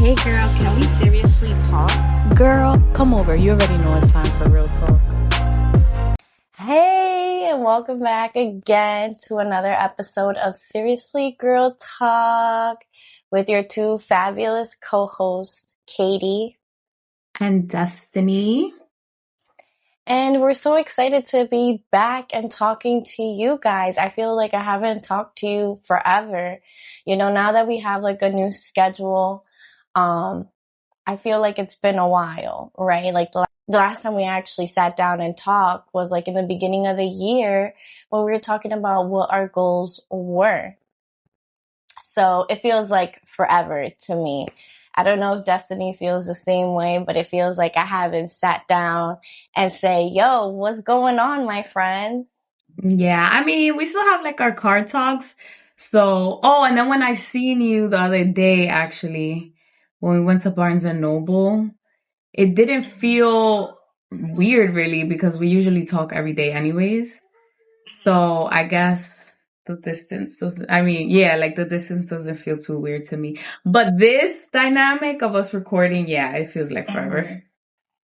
Hey girl, can we seriously talk? Girl, come over. You already know it's time for real talk. Hey, and welcome back again to another episode of Seriously Girl Talk with your two fabulous co-hosts, Katie And Destiny. And we're so excited to be back and talking to you guys. I feel like I haven't talked to you forever. Now that we have like a new schedule, I feel like it's been a while, right? Like the last time we actually sat down and talked was like in the beginning of the year when we were talking about what our goals were. So it feels like forever to me. I don't know if Destiny feels the same way, but it feels like I haven't sat down and say, yo, what's going on, my friends? Yeah, I mean, we still have like our car talks. So, and then when I seen you the other day, actually, when we went to Barnes and Noble, it didn't feel weird really because we usually talk every day anyways. So I guess the distance doesn't, like the distance doesn't feel too weird to me. But this dynamic of us recording, yeah, it feels like forever.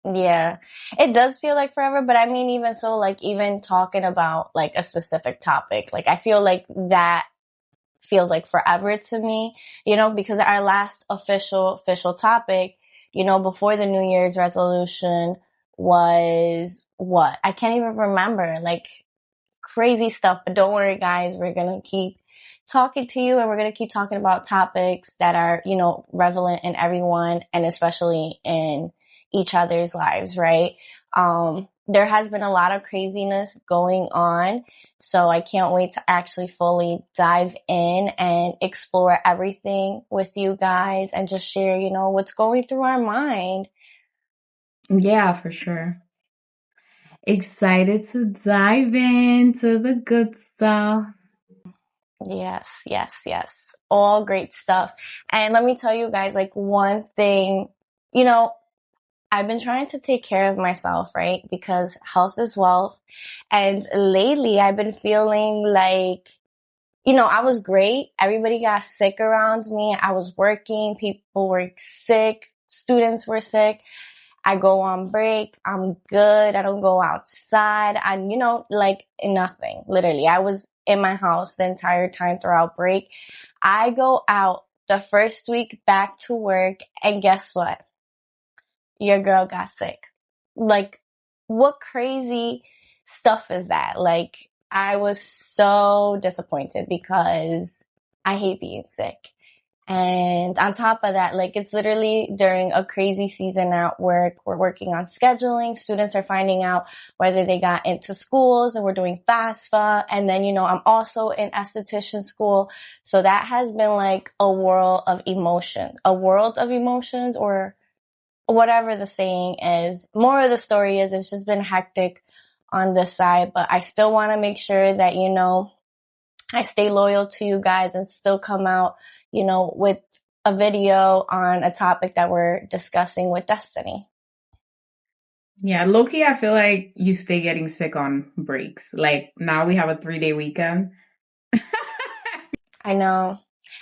Yeah, it does feel like forever, but I mean, even so, like even talking about like a specific topic, like I feel like that feels like forever to me, because our last official topic, before the New Year's resolution was what? I can't even remember, like crazy stuff, but don't worry guys, we're going to keep talking to you and we're going to keep talking about topics that are, relevant in everyone and especially in each other's lives, right? There has been a lot of craziness going on, so I can't wait to actually fully dive in and explore everything with you guys and just share, what's going through our mind. Yeah, for sure. Excited to dive into the good stuff. Yes, yes, yes. All great stuff. And let me tell you guys, like one thing, I've been trying to take care of myself, right? Because health is wealth. And lately I've been feeling like, I was great. Everybody got sick around me. I was working. People were sick. Students were sick. I go on break. I'm good. I don't go outside. Like nothing. Literally, I was in my house the entire time throughout break. I go out the first week back to work, and guess what? Your girl got sick. Like, what crazy stuff is that? Like, I was so disappointed because I hate being sick. And on top of that, like it's literally during a crazy season at work. We're working on scheduling. Students are finding out whether they got into schools and we're doing FAFSA. And then, I'm also in esthetician school. So that has been like a world of emotions or whatever the saying is. More of the story is it's just been hectic on this side, but I still want to make sure that, I stay loyal to you guys and still come out, with a video on a topic that we're discussing with Destiny. Yeah, low-key, I feel like you stay getting sick on breaks. Like now we have a 3-day weekend. I know.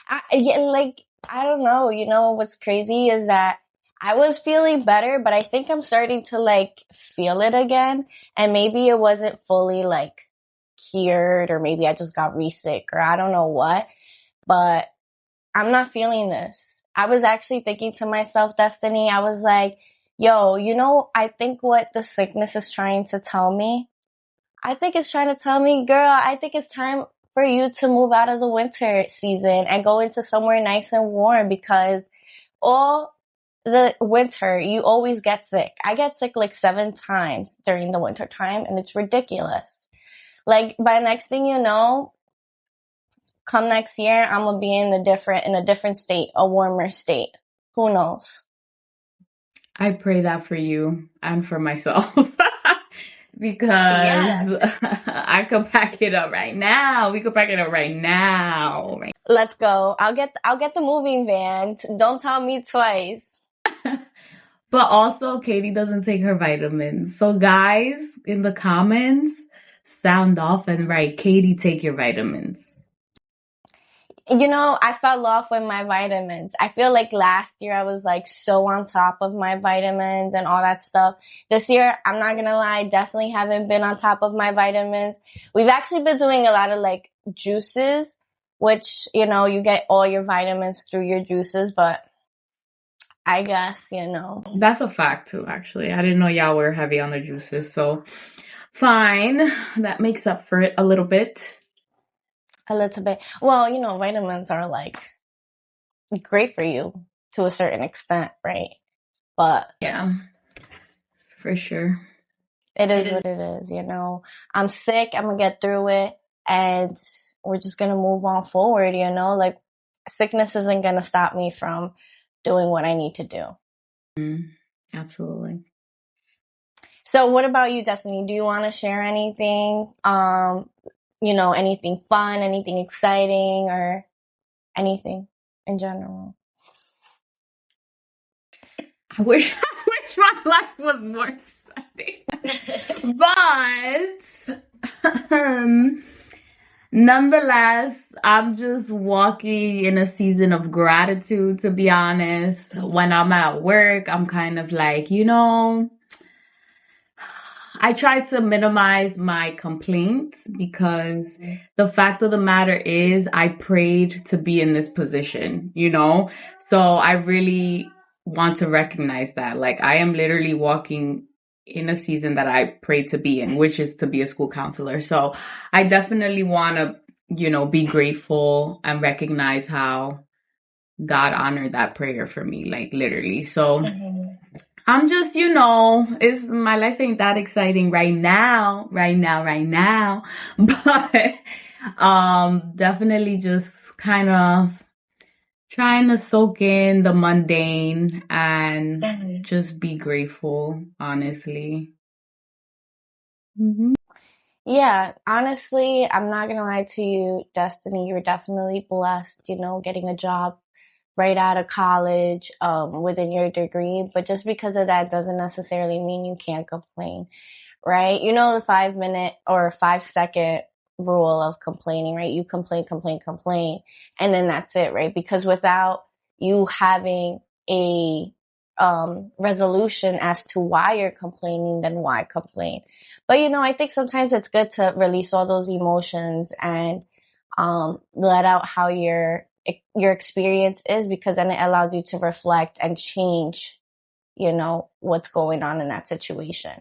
I don't know. What's crazy is that I was feeling better, but I think I'm starting to like feel it again. And maybe it wasn't fully like cured, or maybe I just got re-sick, or I don't know what, but I'm not feeling this. I was actually thinking to myself, Destiny, I was like, yo, I think what the sickness is trying to tell me, I think it's trying to tell me, girl, I think it's time for you to move out of the winter season and go into somewhere nice and warm, because all the winter, you always get sick. I get sick like 7 times during the winter time, and it's ridiculous. Like by next thing you know, come next year, I'm gonna be in a different state, a warmer state. Who knows? I pray that for you and for myself because I could pack it up right now. We could pack it up right now. Let's go. I'll get the moving van. Don't tell me twice. But also, Katie doesn't take her vitamins. So guys, in the comments, sound off and write, Katie, take your vitamins. You know, I fell off with my vitamins. I feel like last year I was like so on top of my vitamins and all that stuff. This year, I'm not gonna lie, definitely haven't been on top of my vitamins. We've actually been doing a lot of like juices, which, you know, you get all your vitamins through your juices, but I guess, you know. That's a fact too, actually. I didn't know y'all were heavy on the juices, so fine. That makes up for it a little bit. A little bit. Well, you know, vitamins are like great for you to a certain extent, right? But Yeah, for sure. it is what it is, you know. I'm sick, I'm gonna get through it, and we're just gonna move on forward, you know. Like, sickness isn't gonna stop me from doing what I need to do. Absolutely. So what about you, Destiny? Do you want to share anything? You know, anything fun, anything exciting, or anything in general? I wish my life was more exciting. But nonetheless, I'm just walking in a season of gratitude, to be honest. When I'm at work, I'm kind of like, you know, I try to minimize my complaints because the fact of the matter is I prayed to be in this position, you know? So I really want to recognize that. Like, I am literally walking in a season that I prayed to be in, which is to be a school counselor. So I definitely want to, you know, be grateful and recognize how God honored that prayer for me, like literally. So I'm just, you know, my life ain't that exciting right now. But definitely just kind of trying to soak in the mundane and just be grateful, honestly. Yeah, honestly, I'm not gonna lie to you, Destiny. You're definitely blessed, you know, getting a job right out of college, within your degree. But just because of that doesn't necessarily mean you can't complain, right? You know, the 5 minute or 5 second rule of complaining, right? You complain, complain, complain, and then that's it, right? Because without you having a resolution as to why you're complaining, then why complain? But you know, I think sometimes it's good to release all those emotions and let out how your experience is, because then it allows you to reflect and change, you know, what's going on in that situation.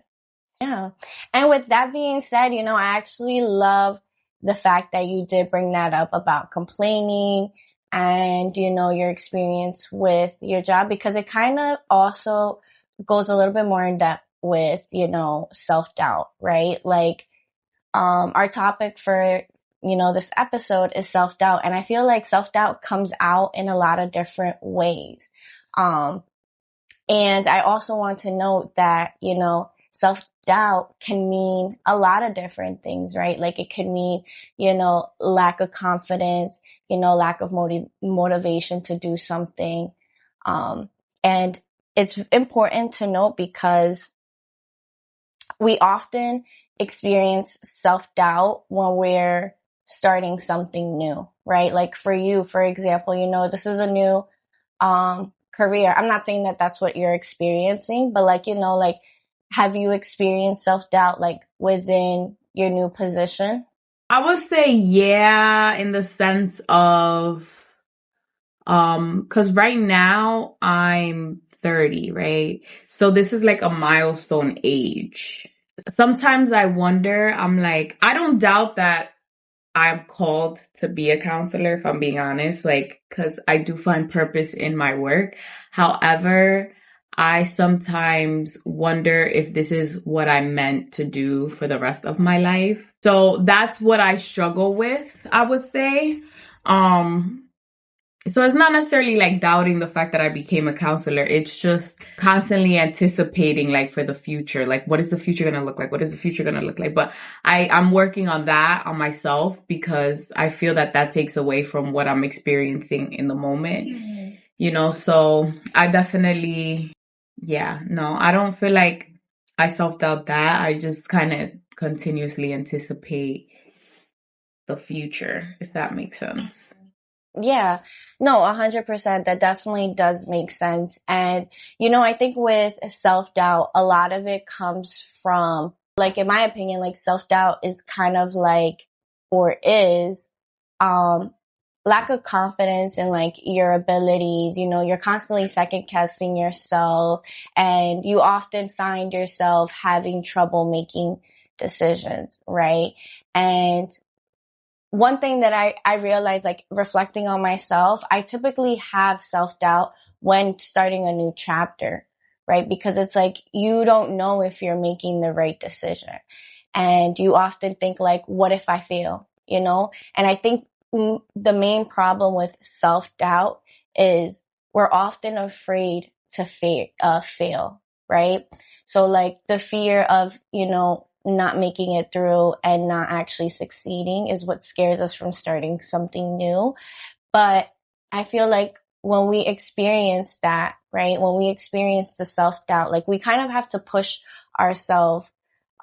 Yeah. And with that being said, you know, I actually love the fact that you did bring that up about complaining and, you know, your experience with your job, because it kind of also goes a little bit more in depth with, you know, self-doubt, right? Like, our topic for, you know, this episode is self-doubt. And I feel like self-doubt comes out in a lot of different ways. And I also want to note that, you know, self-doubt can mean a lot of different things, right? Like, it could mean, you know, lack of confidence, you know, lack of motivation to do something. And it's important to note because we often experience self-doubt when we're starting something new, right? Like for you, for example, you know, this is a new career. I'm not saying that that's what you're experiencing, but like, you know, like, have you experienced self-doubt like within your new position? I would say yeah, in the sense of because right now I'm 30, right? So this is like a milestone age. Sometimes I wonder, I'm like, I don't doubt that I'm called to be a counselor, if I'm being honest, like, because I do find purpose in my work. However, I sometimes wonder if this is what I'm meant to do for the rest of my life. So that's what I struggle with, I would say. So it's not necessarily like doubting the fact that I became a counselor. It's just constantly anticipating like for the future, like what is the future going to look like? What is the future going to look like? But I'm working on that on myself because I feel that that takes away from what I'm experiencing in the moment, you know? So I definitely, yeah, no, I don't feel like I self-doubt that. I just kind of continuously anticipate the future, if that makes sense. Yeah, no, 100%. That definitely does make sense. And, you know, I think with self-doubt, a lot of it comes from, like, in my opinion, like self-doubt is kind of like, or is, um, lack of confidence in like your abilities. You know, you're constantly second guessing yourself, and you often find yourself having trouble making decisions, right? And one thing that I realized, like reflecting on myself, I typically have self-doubt when starting a new chapter, right? Because it's like, you don't know if you're making the right decision. And you often think like, what if I fail? You know? And I think the main problem with self-doubt is we're often afraid to fail, right? So like the fear of, you know, not making it through and not actually succeeding is what scares us from starting something new. But I feel like when we experience that, right, when we experience the self-doubt, like we kind of have to push ourselves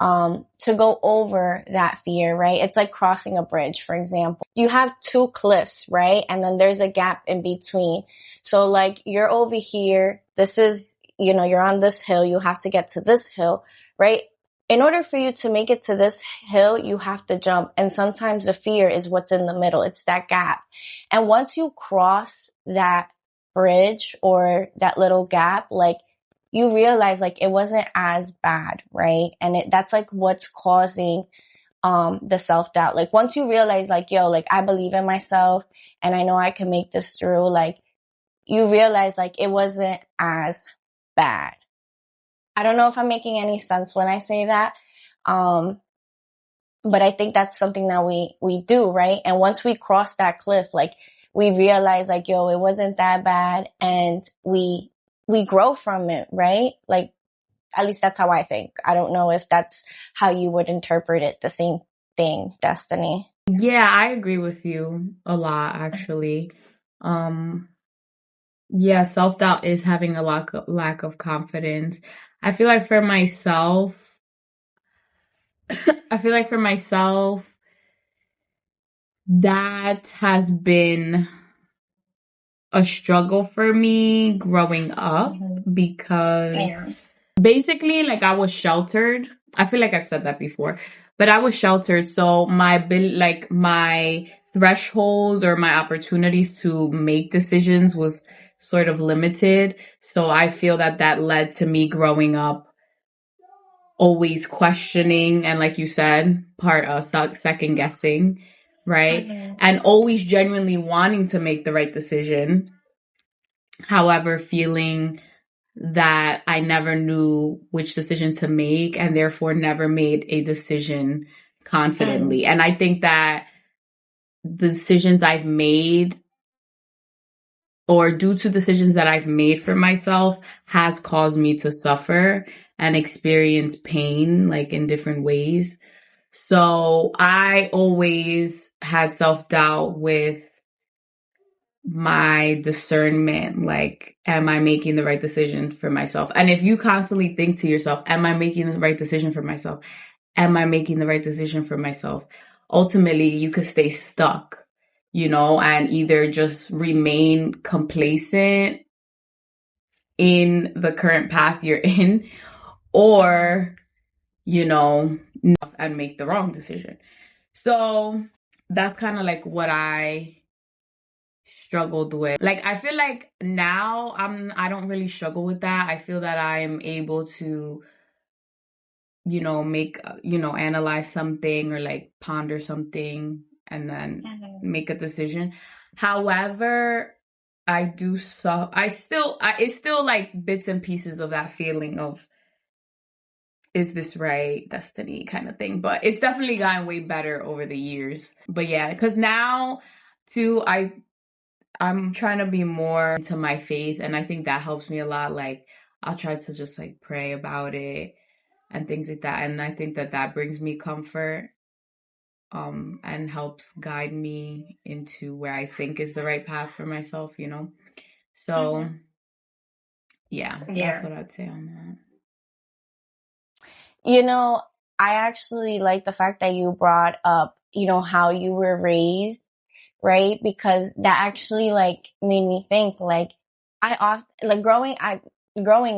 to go over that fear, right? It's like crossing a bridge, for example. You have two cliffs, right? And then there's a gap in between. So like you're over here, this is, you know, you're on this hill, you have to get to this hill, right? In order for you to make it to this hill, you have to jump. And sometimes the fear is what's in the middle. It's that gap. And once you cross that bridge or that little gap, like you realize like it wasn't as bad, right? And that's like what's causing the self-doubt. Like once you realize like, yo, like I believe in myself and I know I can make this through, like you realize like it wasn't as bad. I don't know if I'm making any sense when I say that. But I think that's something that we do, right? And once we cross that cliff, like we realize like, yo, it wasn't that bad, and we grow from it, right? Like at least that's how I think. I don't know if that's how you would interpret it, the same thing, Destiny. Yeah, I agree with you a lot, actually. Yeah, self-doubt is having a lack of confidence. I feel like for myself, I feel like for myself, that has been a struggle for me growing up because basically, like I was sheltered. I feel like I've said that before, but I was sheltered, so my threshold or my opportunities to make decisions was sort of limited. So I feel that that led to me growing up always questioning and, like you said, part of second guessing, right? And always genuinely wanting to make the right decision. However, feeling that I never knew which decision to make and therefore never made a decision confidently. And I think that the decisions I've made or due to decisions that I've made for myself has caused me to suffer and experience pain like in different ways. So I always had self-doubt with my discernment, like, am I making the right decision for myself? And if you constantly think to yourself, am I making the right decision for myself? Am I making the right decision for myself? Ultimately, you could stay stuck, you know, and either just remain complacent in the current path you're in, or, you know, and make the wrong decision. So that's kind of like what I struggled with. Like I feel like now I don't really struggle with that. I feel that I'm able to, you know, analyze something or like ponder something and then make a decision. However, it's still like bits and pieces of that feeling of, is this right, destiny kind of thing. But it's definitely gotten way better over the years. But yeah, because now too, I'm trying to be more into my faith, and I think that helps me a lot. Like I'll try to just like pray about it and things like that, and I think that that brings me comfort and helps guide me into where I think is the right path for myself, you know. So yeah, that's what I'd say on that. You know, I actually like the fact that you brought up, you know, how you were raised, right? Because that actually like made me think like growing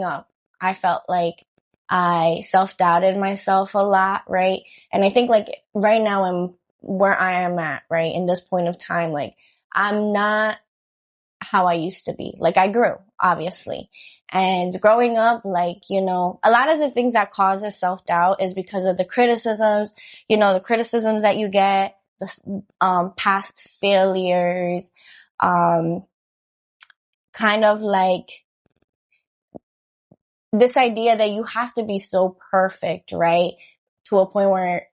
up, I felt like I self-doubted myself a lot, right? And I think like right now I'm where I am at, right? In this point of time, like I'm not how I used to be. Like I grew, obviously. And growing up, like, you know, a lot of the things that causes self-doubt is because of the criticisms, you know, the criticisms that you get, the past failures, kind of like this idea that you have to be so perfect, right? To a point where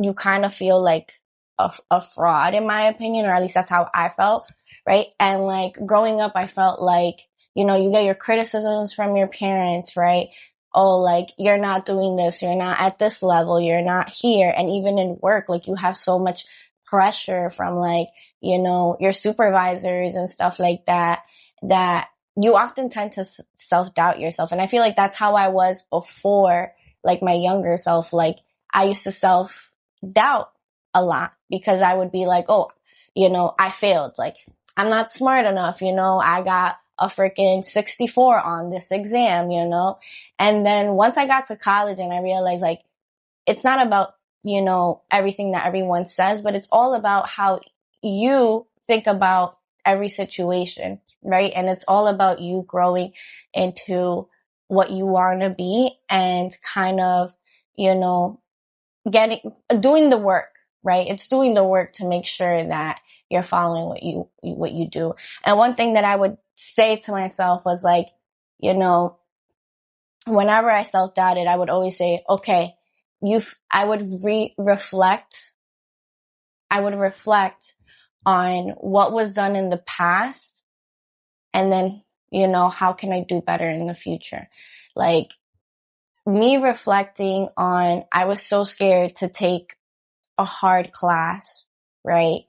you kind of feel like a fraud, in my opinion, or at least that's how I felt, right? And like growing up, I felt like, you know, you get your criticisms from your parents, right? Oh, like you're not doing this, you're not at this level, you're not here. And even in work, like you have so much pressure from like, you know, your supervisors and stuff like that, that you often tend to self-doubt yourself. And I feel like that's how I was before, like my younger self. Like I used to self-doubt a lot because I would be like, oh, you know, I failed. Like I'm not smart enough. You know, I got a freaking 64 on this exam, you know? And then once I got to college and I realized like, it's not about, you know, everything that everyone says, but it's all about how you think about every situation, right? And it's all about you growing into what you want to be and kind of, you know, doing the work, right? It's doing the work to make sure that you're following what you do. And one thing that I would say to myself was like, you know, whenever I self-doubted, I would always say, okay, I would reflect on what was done in the past and then, you know, how can I do better in the future? Like me reflecting on, I was so scared to take a hard class, right?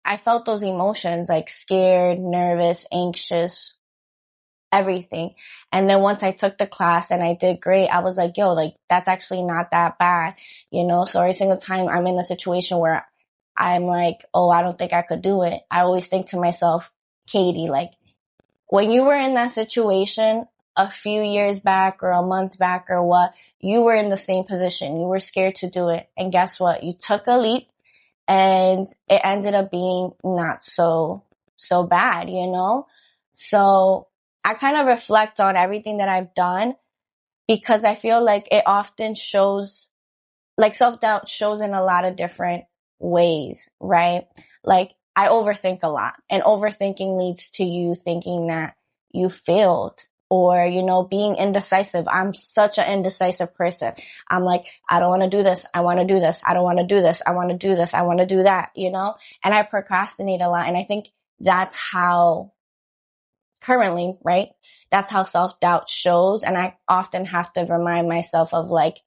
I felt those emotions like scared, nervous, anxious, everything. And then once I took the class and I did great, I was like, yo, like that's actually not that bad, you know? So every single time I'm in a situation where I'm like, oh, I don't think I could do it, I always think to myself, Katie, like when you were in that situation a few years back or a month back or what, you were in the same position. You were scared to do it. And guess what? You took a leap and it ended up being not so bad, you know? So I kind of reflect on everything that I've done because I feel like it often shows, like self-doubt shows in a lot of different ways, right? Like I overthink a lot and overthinking leads to you thinking that you failed or, you know, being indecisive. I'm such an indecisive person. I'm like, I don't want to do this. I want to do this. I don't want to do this. I want to do this. I want to do that, you know, and I procrastinate a lot. And I think that's how currently, right? That's how self-doubt shows. And I often have to remind myself of like,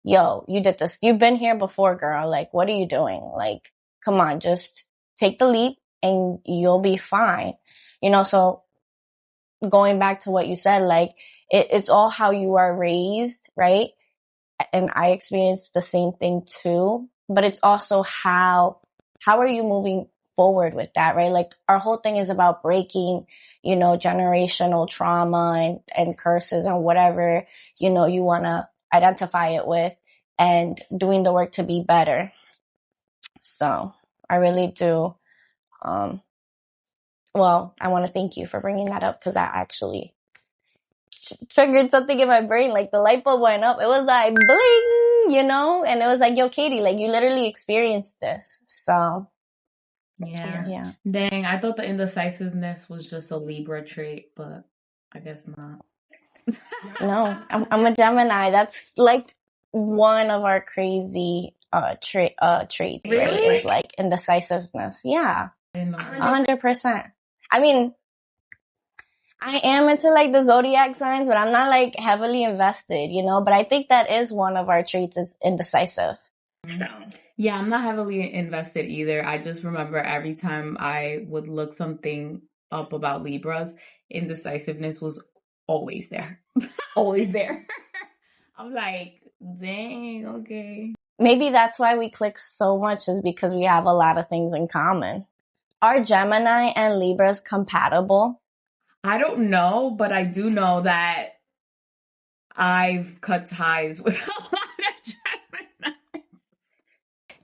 yo, you did this. You've been here before, girl. Like, what are you doing? Like, come on, just take the leap and you'll be fine. You know, so going back to what you said, like, it's all how you are raised, right? And I experienced the same thing too, but it's also how are you moving forward with that, right? Like our whole thing is about breaking, you know, generational trauma and curses and whatever, you know, you want to identify it with and doing the work to be better. So I really do. Well, I want to thank you for bringing that up because that actually triggered something in my brain. Like the light bulb went up. It was like bling, you know, and it was like, yo, Katie, like you literally experienced this. So yeah. Dang, I thought the indecisiveness was just a Libra trait, but I guess not. No, I'm a Gemini. That's like one of our crazy traits, Really? right? Is like indecisiveness. Yeah, 100%. I mean, I am into like the zodiac signs, but I'm not like heavily invested, you know. But I think that is one of our traits is indecisive. So. Yeah, I'm not heavily invested either. I just remember every time I would look something up about Libras, indecisiveness was always there. Always there. I'm like, dang, okay. Maybe that's why we click so much, is because we have a lot of things in common. Are Gemini and Libras compatible? I don't know, but I do know that I've cut ties with a lot of Gemini.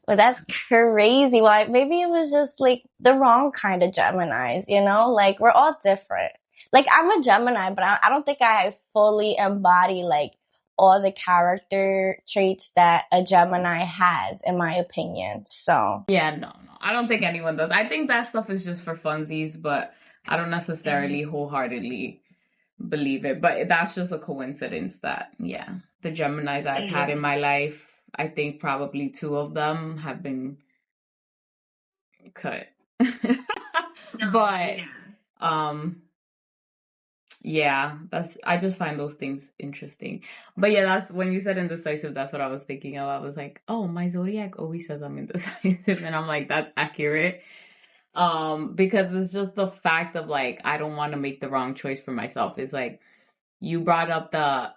Well, that's crazy. Why? Maybe it was just like the wrong kind of Geminis, you know? Like, we're all different. Like, I'm a Gemini, but I don't think I fully embody like all the character traits that a Gemini has, in my opinion. So, Yeah, no. I don't think anyone does. I think that stuff is just for funsies, but I don't necessarily wholeheartedly believe it. But that's just a coincidence that, yeah, the Geminis I've had in my life, I think probably 2 of them have been cut. But, yeah, I just find those things interesting. But yeah, that's when you said indecisive, that's what I was thinking of. I was like, oh, my zodiac always says I'm indecisive, and I'm like, that's accurate. Because it's just the fact of like I don't want to make the wrong choice for myself. It's like you brought up the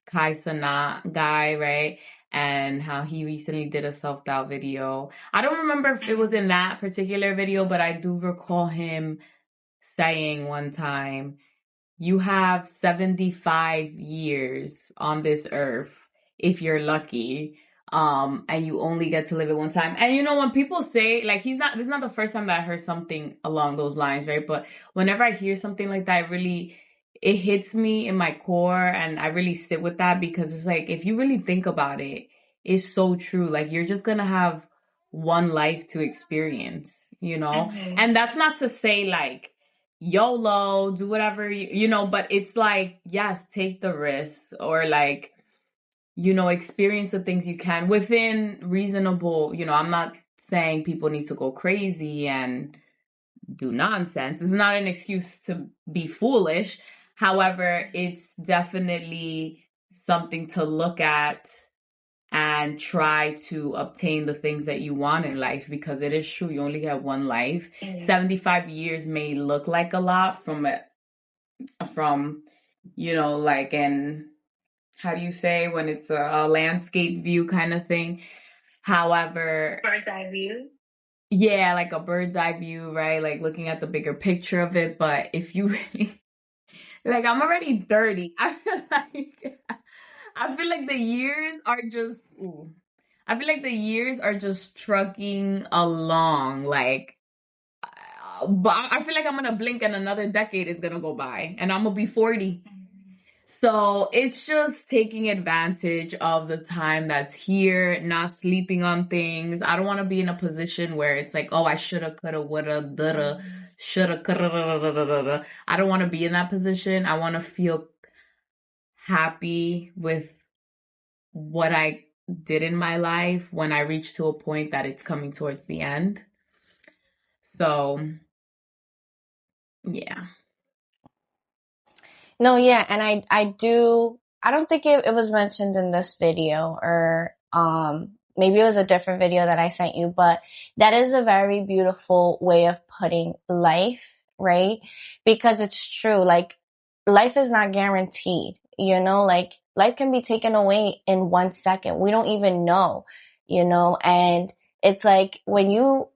Kai Cenat guy, right? And how he recently did a self-doubt video. I don't remember if it was in that particular video, but I do recall him saying one time, you have 75 years on this earth if you're lucky. And you only get to live it one time. And you know, when people say, like, this is not the first time that I heard something along those lines, right? But whenever I hear something like that, it hits me in my core, and I really sit with that, because it's like, if you really think about it, it's so true. Like, you're just gonna have one life to experience, you know? And that's not to say like, YOLO, do whatever you know, but it's like, yes, take the risks, or like, you know, experience the things you can within reasonable, you know, I'm not saying people need to go crazy and do nonsense. It's not an excuse to be foolish. However, it's definitely something to look at and try to obtain the things that you want in life, because it is true, you only have one life. 75 years may look like a lot from you know, like an, how do you say, when it's a landscape view kind of thing. However, Bird's eye view. yeah, like a bird's eye view, right? Like looking at the bigger picture of it. But if you really, like, I'm already 30. I feel like the years are just, ooh, I feel like the years are just trucking along. Like, but I feel like I'm gonna blink and another decade is gonna go by, and I'm gonna be 40. So it's just taking advantage of the time that's here, not sleeping on things. I don't want to be in a position where it's like, oh, I shoulda, coulda, woulda, dulda, shoulda, coulda. I don't want to be in that position. I want to feel happy with what I did in my life when I reach to a point that it's coming towards the end. So, yeah. no, yeah, and I don't think it was mentioned in this video, or maybe it was a different video that I sent you, but that is a very beautiful way of putting life, right? Because it's true, like, life is not guaranteed, you know, like, life can be taken away in 1 second. We don't even know, you know, and it's like, when you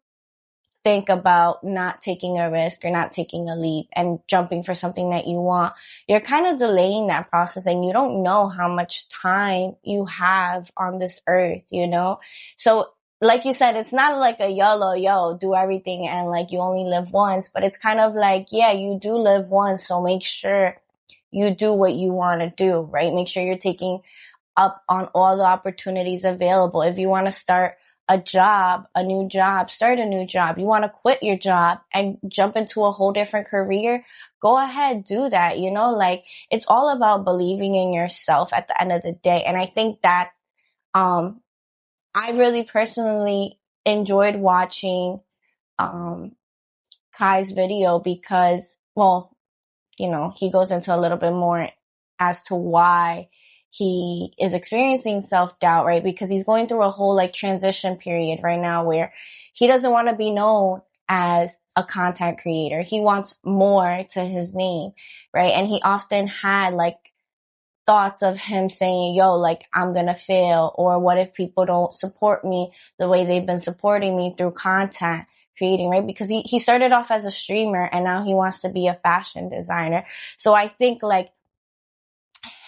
think about not taking a risk or not taking a leap and jumping for something that you want, you're kind of delaying that process, and you don't know how much time you have on this earth, you know? So, like you said, it's not like a YOLO, do everything and like you only live once, but it's kind of like, yeah, you do live once, so make sure you do what you want to do, right? Make sure you're taking up on all the opportunities available. If you want to start a new job, start a new job. You want to quit your job and jump into a whole different career, go ahead, do that. You know, like, it's all about believing in yourself at the end of the day. And I think that, I really personally enjoyed watching, Kai's video, because, well, you know, he goes into a little bit more as to why he is experiencing self-doubt, right? Because he's going through a whole like transition period right now where he doesn't want to be known as a content creator. He wants more to his name, right? And he often had like thoughts of him saying, yo, like, I'm gonna fail, or what if people don't support me the way they've been supporting me through content creating, right? Because he started off as a streamer and now he wants to be a fashion designer. So I think like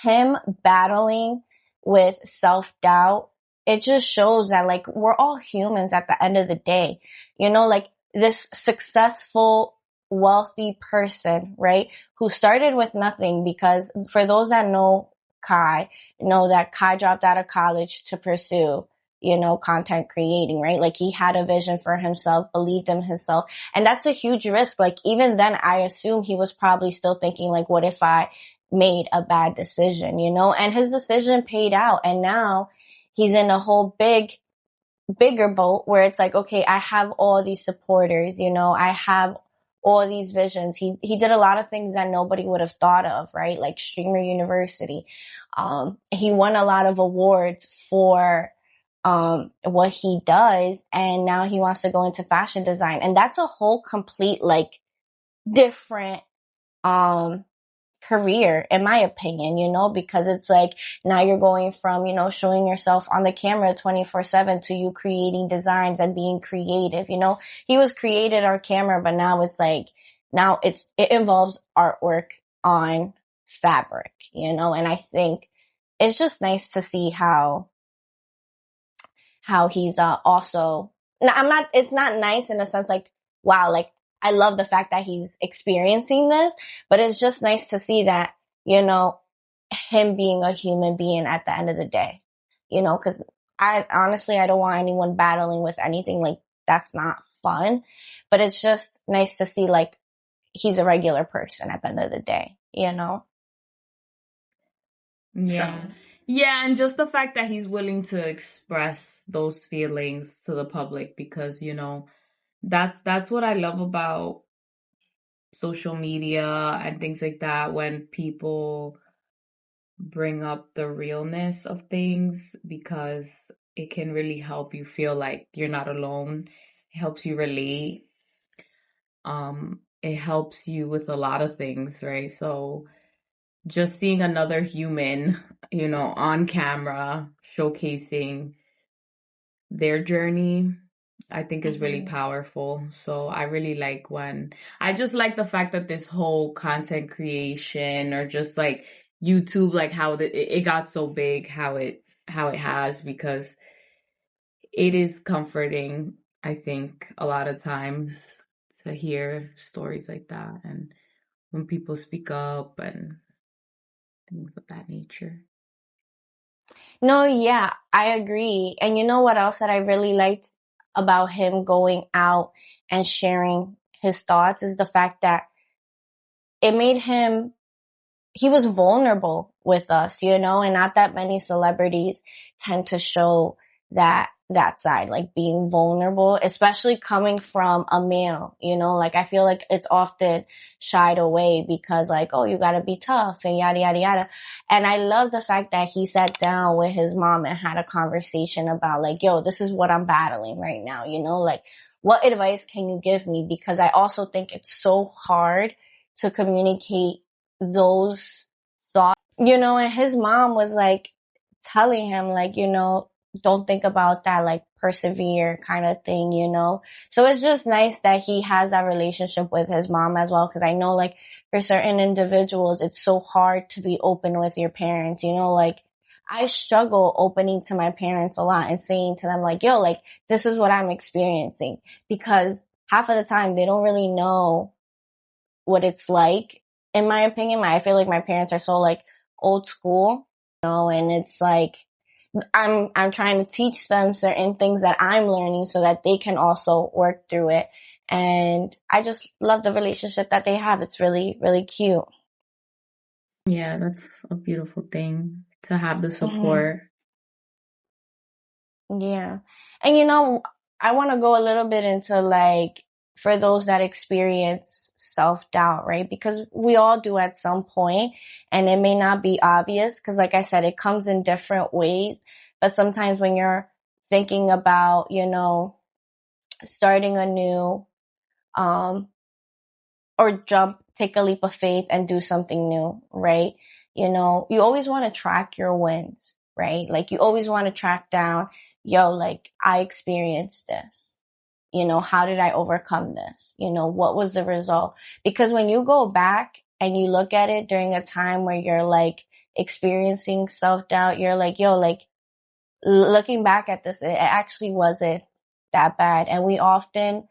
him battling with self-doubt, it just shows that like we're all humans at the end of the day. You know, like this successful, wealthy person, right? Who started with nothing, because for those that know Kai, know that Kai dropped out of college to pursue, you know, content creating, right? Like he had a vision for himself, believed in himself. And that's a huge risk. Like even then, I assume he was probably still thinking like, what if I made a bad decision, you know? And his decision paid out. And now he's in a whole bigger boat where it's like, okay, I have all these supporters, you know, I have all these visions. He did a lot of things that nobody would have thought of, right? Like Streamer University. He won a lot of awards for what he does, and now he wants to go into fashion design. And that's a whole complete like different career, in my opinion, you know, because it's like now you're going from, you know, showing yourself on the camera 24/7 to you creating designs and being creative. You know, he was created on camera, but now it's like, now it involves artwork on fabric, you know, and I think it's just nice to see how he's also, it's not nice in the sense like, wow, like I love the fact that he's experiencing this, but it's just nice to see that, you know, him being a human being at the end of the day, you know, cause I honestly, I don't want anyone battling with anything. Like that's not fun, but it's just nice to see like he's a regular person at the end of the day, you know? Yeah. Yeah, and just the fact that he's willing to express those feelings to the public, because, you know, that's what I love about social media and things like that, when people bring up the realness of things, because it can really help you feel like you're not alone. It helps you relate. It helps you with a lot of things, right? So just seeing another human, you know, on camera showcasing their journey, I think is really powerful. So I really like I just like the fact that this whole content creation, or just like YouTube, like how it got so big, how it has, because it is comforting, I think, a lot of times, to hear stories like that, and when people speak up and things of that nature. No, yeah, I agree. And you know what else that I really liked about him going out and sharing his thoughts is the fact that it made him, he was vulnerable with us, you know, and not that many celebrities tend to show that side, like being vulnerable, especially coming from a male, you know, like I feel like it's often shied away because like, oh, you gotta be tough and yada, yada, yada. And I love the fact that he sat down with his mom and had a conversation about like, yo, this is what I'm battling right now, you know, like what advice can you give me? Because I also think it's so hard to communicate those thoughts, you know, and his mom was like telling him like, you know, don't think about that, like persevere kind of thing, you know? So it's just nice that he has that relationship with his mom as well. Cause I know like for certain individuals, it's so hard to be open with your parents, you know, like I struggle opening to my parents a lot and saying to them like, yo, like this is what I'm experiencing, because half of the time they don't really know what it's like. In my opinion, I feel like my parents are so like old school, you know, and it's like, I'm trying to teach them certain things that I'm learning so that they can also work through it. And I just love the relationship that they have. It's really, really cute. Yeah, that's a beautiful thing, to have the Mm-hmm. support. Yeah. And you know, I want to go a little bit into like, for those that experience self-doubt, right? Because we all do at some point, and it may not be obvious because like I said, it comes in different ways. But sometimes when you're thinking about, you know, starting anew, or take a leap of faith and do something new, right? You know, you always want to track your wins, right? Like you always want to track down, yo, like I experienced this. You know, how did I overcome this? You know, what was the result? Because when you go back and you look at it during a time where you're like experiencing self-doubt, you're like, yo, like looking back at this, it actually wasn't that bad. And we often,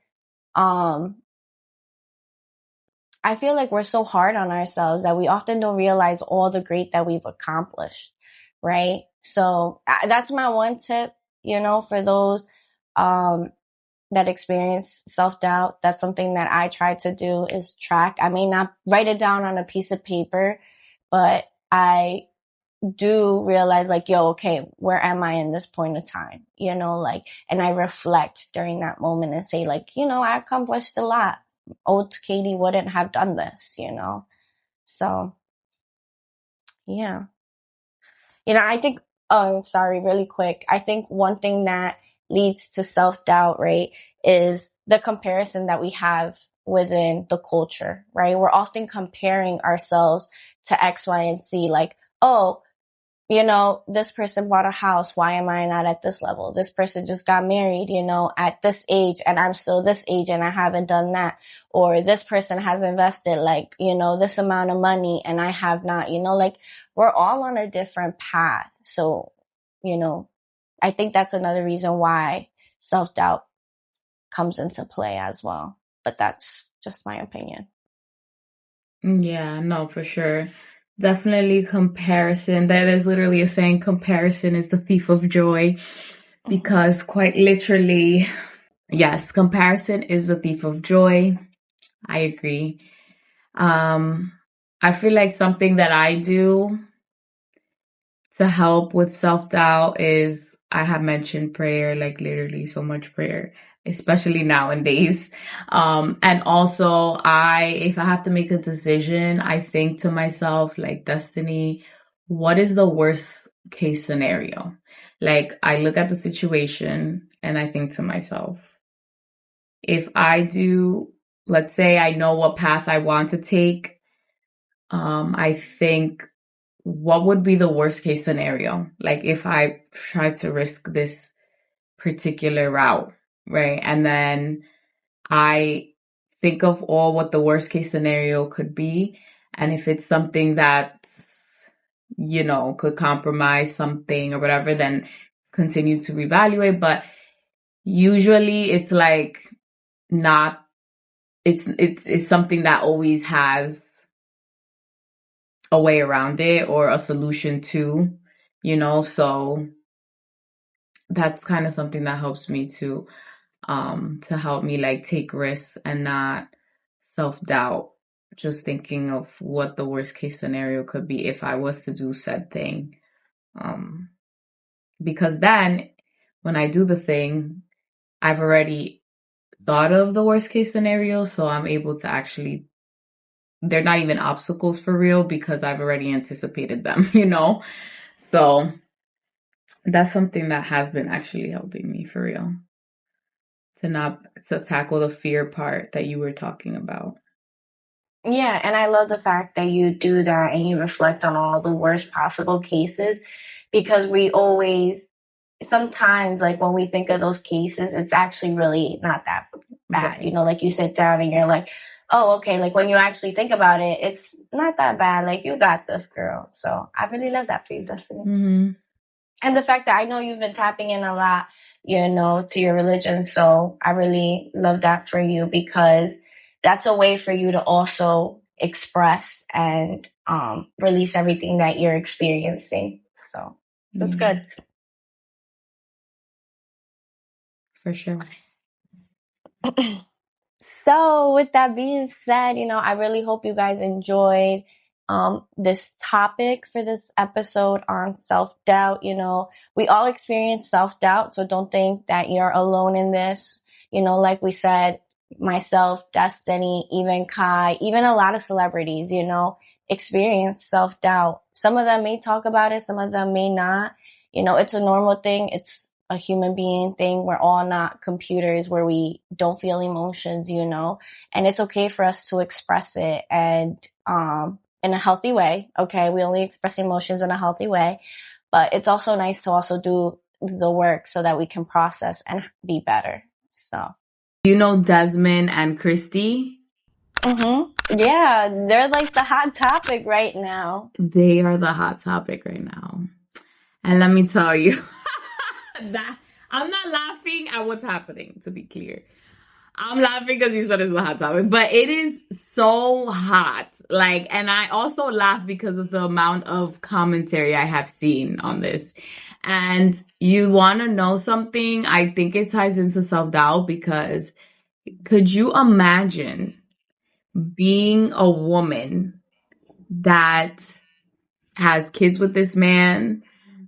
I feel like we're so hard on ourselves that we often don't realize all the great that we've accomplished, right? So that's my one tip, you know, for those, that experience self-doubt. That's something that I try to do is track. I may not write it down on a piece of paper, but I do realize like, yo, okay, where am I in this point of time? You know, like, and I reflect during that moment and say like, you know, I accomplished a lot. Old Katie wouldn't have done this, you know? So yeah. You know, I think, oh, sorry, really quick. I think one thing that leads to self-doubt, right, is the comparison that we have within the culture, right? We're often comparing ourselves to X, Y, and Z, like, oh, you know, this person bought a house. Why am I not at this level? This person just got married, you know, at this age and I'm still this age and I haven't done that. Or this person has invested like, you know, this amount of money and I have not, you know, like we're all on a different path. So, you know, I think that's another reason why self-doubt comes into play as well. But that's just my opinion. Yeah, no, for sure. Definitely comparison. There's literally a saying, comparison is the thief of joy, because quite literally, yes, comparison is the thief of joy. I agree. I feel like something that I do to help with self-doubt is, I have mentioned prayer, like literally so much prayer, especially nowadays. And also if I have to make a decision, I think to myself, like, Destiny, what is the worst case scenario? Like, I look at the situation and I think to myself, if I do, let's say I know what path I want to take, I think, what would be the worst case scenario? Like if I try to risk this particular route, right? And then I think of all what the worst case scenario could be. And if it's something that, you know, could compromise something or whatever, then continue to reevaluate. But usually it's like not, it's something that always has a way around it or a solution to, you know, so that's kind of something that helps me to help me like take risks and not self-doubt, just thinking of what the worst case scenario could be if I was to do said thing. Because then when I do the thing, I've already thought of the worst case scenario, so I'm able to actually, they're not even obstacles for real because I've already anticipated them, you know? So that's something that has been actually helping me for real, to tackle the fear part that you were talking about. Yeah, and I love the fact that you do that and you reflect on all the worst possible cases because we always, sometimes, like when we think of those cases, it's actually really not that bad. Right. You know, like you sit down and you're like, oh, okay, like when you actually think about it, it's not that bad. Like you got this, girl. So I really love that for you, Destiny. Mm-hmm. And the fact that I know you've been tapping in a lot, you know, to your religion. So I really love that for you because that's a way for you to also express and release everything that you're experiencing. So that's good. For sure. So with that being said, you know, I really hope you guys enjoyed this topic for this episode on self-doubt. You know, we all experience self-doubt, so don't think that you're alone in this. You know, like we said, myself, Destiny, even Kai, even a lot of celebrities, you know, experience self-doubt. Some of them may talk about it, some of them may not. You know, it's a normal thing. It's a human being thing. We're all not computers where we don't feel emotions, you know, and it's okay for us to express it and in a healthy way. Okay. We only express emotions in a healthy way, but it's also nice to also do the work so that we can process and be better. So. You know Desmond and Kristy? Yeah, they're like the hot topic right now. They are the hot topic right now. And let me tell you that I'm not laughing at what's happening, to be clear. I'm laughing because you said it's the hot topic, but it is so hot. Like, and I also laugh because of the amount of commentary I have seen on this. And you want to know something? I think it ties into self-doubt because could you imagine being a woman that has kids with this man,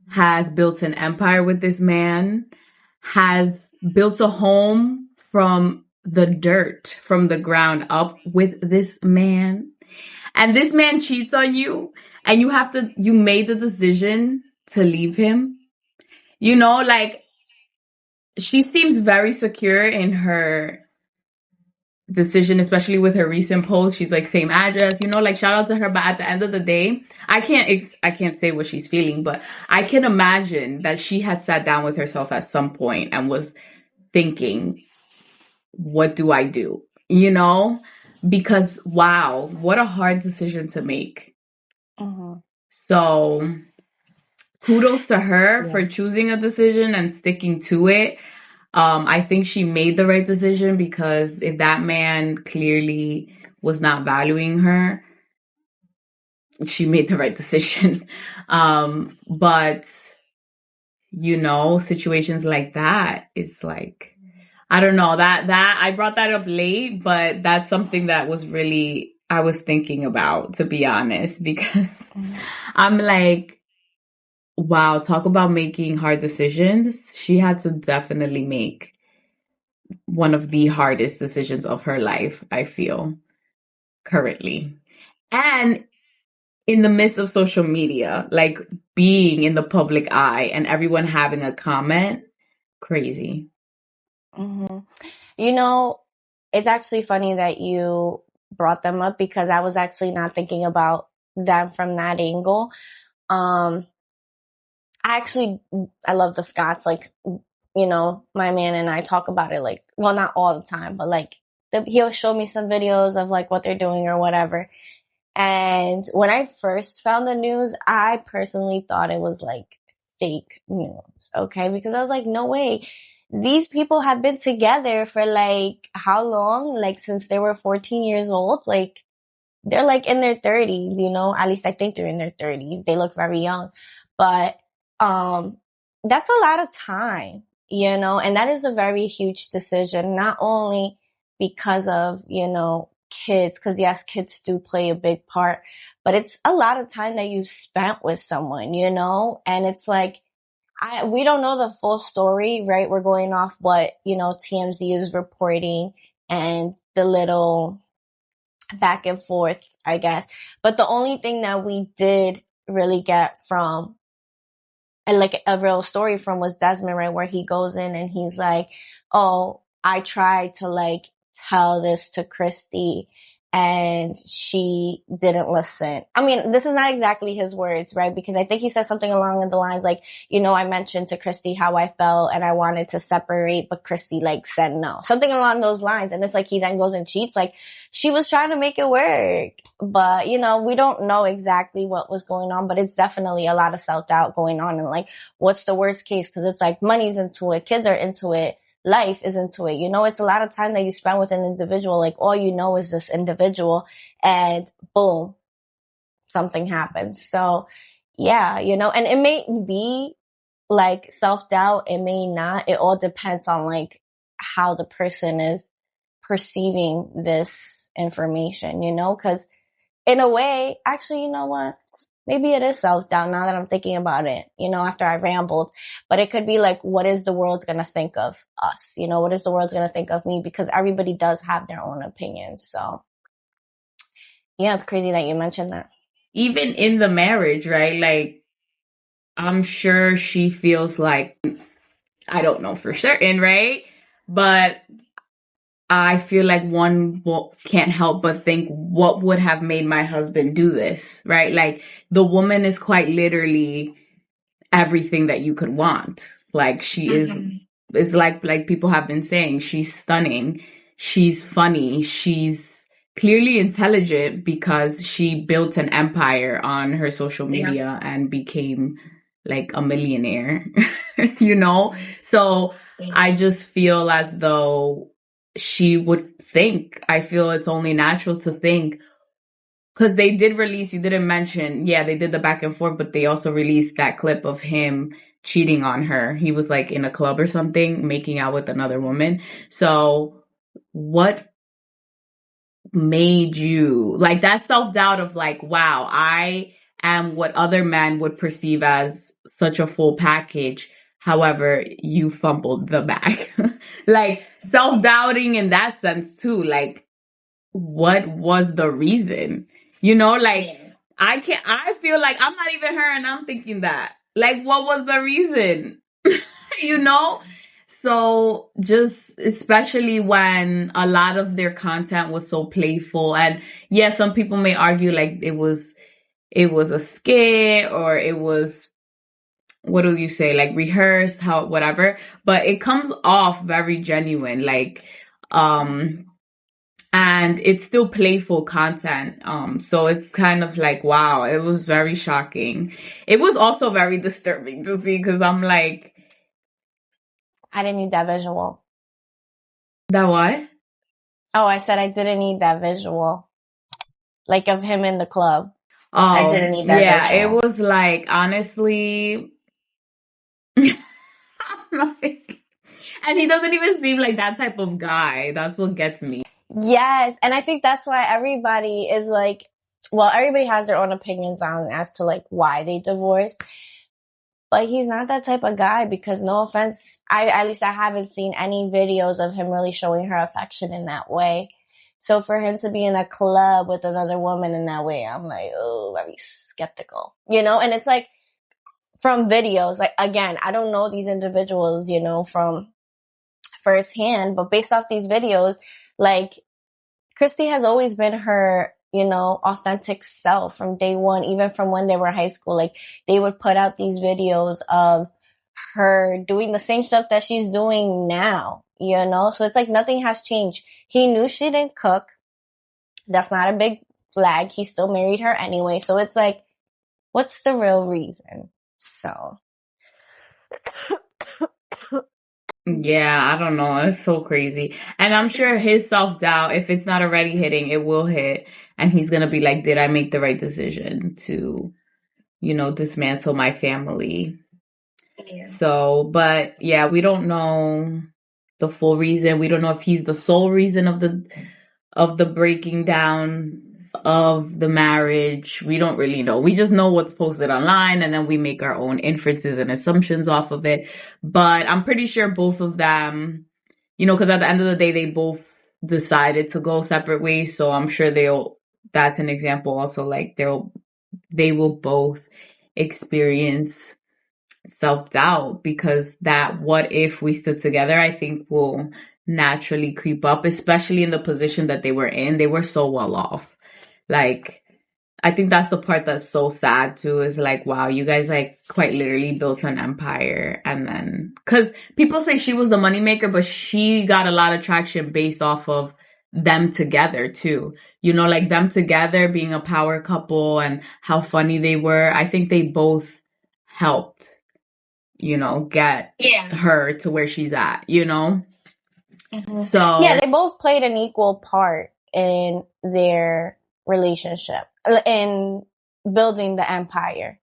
has built an empire with this man, has built a home from the dirt, from the ground up with this man, and this man cheats on you, and you made the decision to leave him? You know, like, she seems very secure in her decision, especially with her recent post. She's like, same address, you know, like, shout out to her. But at the end of the day, I can't say what she's feeling, but I can imagine that she had sat down with herself at some point and was thinking, what do I do? You know, because wow, what a hard decision to make. So kudos to her for choosing a decision and sticking to it. I think she made the right decision, because if that man clearly was not valuing her, she made the right decision. But you know, situations like that, it's like, I don't know, that I brought that up late, but that's something that was really, I was thinking about, to be honest, because I'm like, wow, talk about making hard decisions. She had to definitely make one of the hardest decisions of her life, I feel, currently. And in the midst of social media, like, being in the public eye and everyone having a comment, crazy. You know, it's actually funny that you brought them up, because I was actually not thinking about them from that angle. I love the Scots. Like, you know, my man and I talk about it, like, well, not all the time, but like, he'll show me some videos of like what they're doing or whatever. And when I first found the news, I personally thought it was like fake news. Okay. Because I was like, no way. These people have been together for like how long? Like since they were 14 years old. Like, they're like in their 30s, you know, at least I think they're in their 30s. They look very young, but, that's a lot of time, you know, and that is a very huge decision, not only because of, you know, kids, because yes, kids do play a big part, but it's a lot of time that you spent with someone, you know, and it's like, we don't know the full story, right? We're going off what, you know, TMZ is reporting and the little back and forth, I guess. But the only thing that we did really get from, and like a real story from, was Desmond, right? Where he goes in and he's like, oh, I tried to like tell this to Kristy and she didn't listen. I mean, this is not exactly his words, right? Because I think he said something along the lines like, you know, I mentioned to Kristy how I felt and I wanted to separate, but Kristy like said no. Something along those lines. And it's like he then goes and cheats. Like, she was trying to make it work. But, you know, we don't know exactly what was going on, but it's definitely a lot of self-doubt going on. And like, what's the worst case? Because it's like money's into it, kids are into it, life is into it. You know, it's a lot of time that you spend with an individual. Like, all you know is this individual, and boom, something happens. So yeah, you know, and it may be like self-doubt, it may not. It all depends on like how the person is perceiving this information, you know, because in a way, actually, you know what? Maybe it is self-doubt now that I'm thinking about it, you know, after I rambled. But it could be like, what is the world going to think of us? You know, what is the world going to think of me? Because everybody does have their own opinions. So, yeah, it's crazy that you mentioned that. Even in the marriage, right? Like, I'm sure she feels like, I don't know for certain, right? But I feel like one can't help but think, what would have made my husband do this, right? Like, the woman is quite literally everything that you could want. Like, she is, it's like people have been saying, she's stunning, she's funny, she's clearly intelligent because she built an empire on her social media and became like a millionaire, you know? So I just feel as though she would think, I feel it's only natural to think, because they did release, you didn't mention, yeah, they did the back and forth, but they also released that clip of him cheating on her. He was like in a club or something, making out with another woman. So what made you, like, that self-doubt of like, wow, I am what other men would perceive as such a full package. However, you fumbled the bag. Like, self-doubting in that sense too. Like, what was the reason? You know, like, I feel like I'm not even her and I'm thinking that. Like, what was the reason? You know? So just, especially when a lot of their content was so playful, and yeah, some people may argue like it was a skit, or it was, what do you say, like rehearsed, how, whatever, but it comes off very genuine, like, and it's still playful content. So it's kind of like, wow, it was very shocking. It was also very disturbing to see, because I'm like, I didn't need that visual. that what? Oh, I said I didn't need that visual. Like of him in the club. Oh, I didn't need that yeah, it visual. was like, honestly, like, and he doesn't even seem like that type of guy. That's what gets me. Yes. And I think that's why everybody is like, well, everybody has their own opinions on as to like why they divorced. But he's not that type of guy, because no offense, at least I haven't seen any videos of him really showing her affection in that way. So for him to be in a club with another woman in that way, I'm like, oh, very skeptical, you know? And it's like, from videos, like, again, I don't know these individuals, you know, from firsthand, but based off these videos, like, Kristy has always been her, you know, authentic self from day one, even from when they were in high school. Like, they would put out these videos of her doing the same stuff that she's doing now, you know? So it's like nothing has changed. He knew she didn't cook. That's not a big flag. He still married her anyway. So it's like, what's the real reason? So. Yeah, I don't know. It's so crazy. And I'm sure his self-doubt, if it's not already hitting, it will hit. And he's gonna be like, did I make the right decision to, dismantle my family? Yeah. So, but yeah, we don't know the full reason. We don't know if he's the sole reason of the breaking down of the marriage. We don't really know. We just know what's posted online, and then we make our own inferences and assumptions off of it. But I'm pretty sure both of them, because at the end of the day, they both decided to go separate ways. So I'm sure that's an example also, like they will both experience self-doubt, because that what if we stood together, I think, will naturally creep up, especially in the position that they were in. They were so well off. Like, I think that's the part that's so sad too, is like, wow, you guys like quite literally built an empire. And then, cause people say she was the moneymaker, but she got a lot of traction based off of them together too. Like them together being a power couple and how funny they were. I think they both helped, get her to where she's at, Mm-hmm. So yeah, they both played an equal part in their relationship, in building the empire,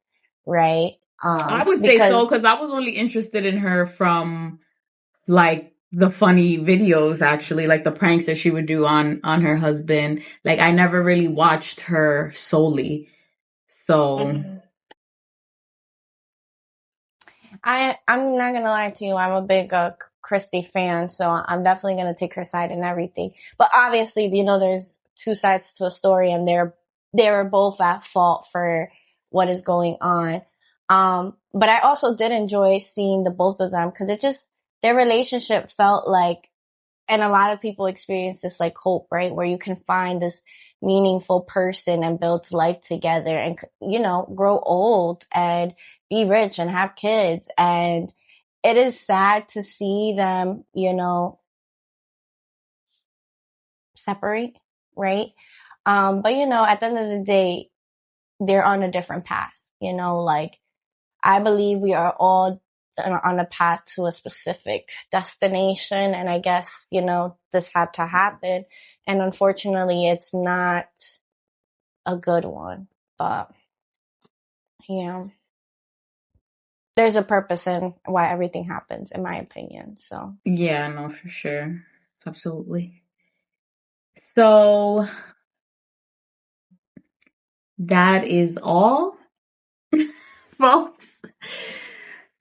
right? I would say so, because I was only interested in her from like the funny videos, actually, like the pranks that she would do on her husband. Like, I never really watched her solely. So I'm not gonna lie to you, I'm a big Kristy fan, so I'm definitely gonna take her side and everything. But obviously, there's two sides to a story, and they were both at fault for what is going on. But I also did enjoy seeing the both of them, because their relationship felt like And a lot of people experience this like hope, right? Where you can find this meaningful person and build life together and, you know, grow old and be rich and have kids. And it is sad to see them, you know, separate, right? But you know, at the end of the day, they're on a different path, you know, like I believe we are all on a path to a specific destination. And I guess, you know, this had to happen. And unfortunately, it's not a good one. But, yeah, there's a purpose in why everything happens, in my opinion. So, Yeah, no, for sure. Absolutely. So that is all, folks.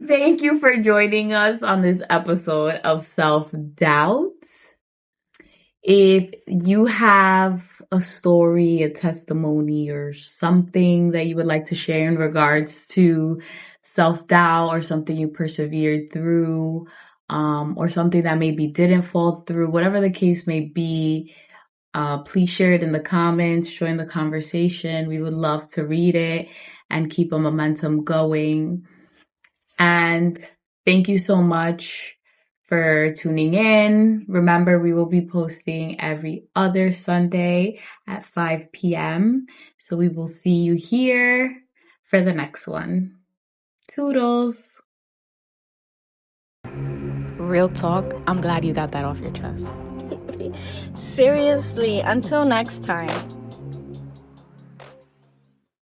Thank you for joining us on this episode of Self-Doubt. If you have a story, a testimony, or something that you would like to share in regards to self-doubt or something you persevered through, or something that maybe didn't fall through, whatever the case may be, please share it in the comments, join the conversation. We would love to read it and keep a momentum going. And thank you so much for tuning in. Remember, we will be posting every other Sunday at 5 p.m. So we will see you here for the next one. Toodles. Real talk, I'm glad you got that off your chest. seriously, until next time.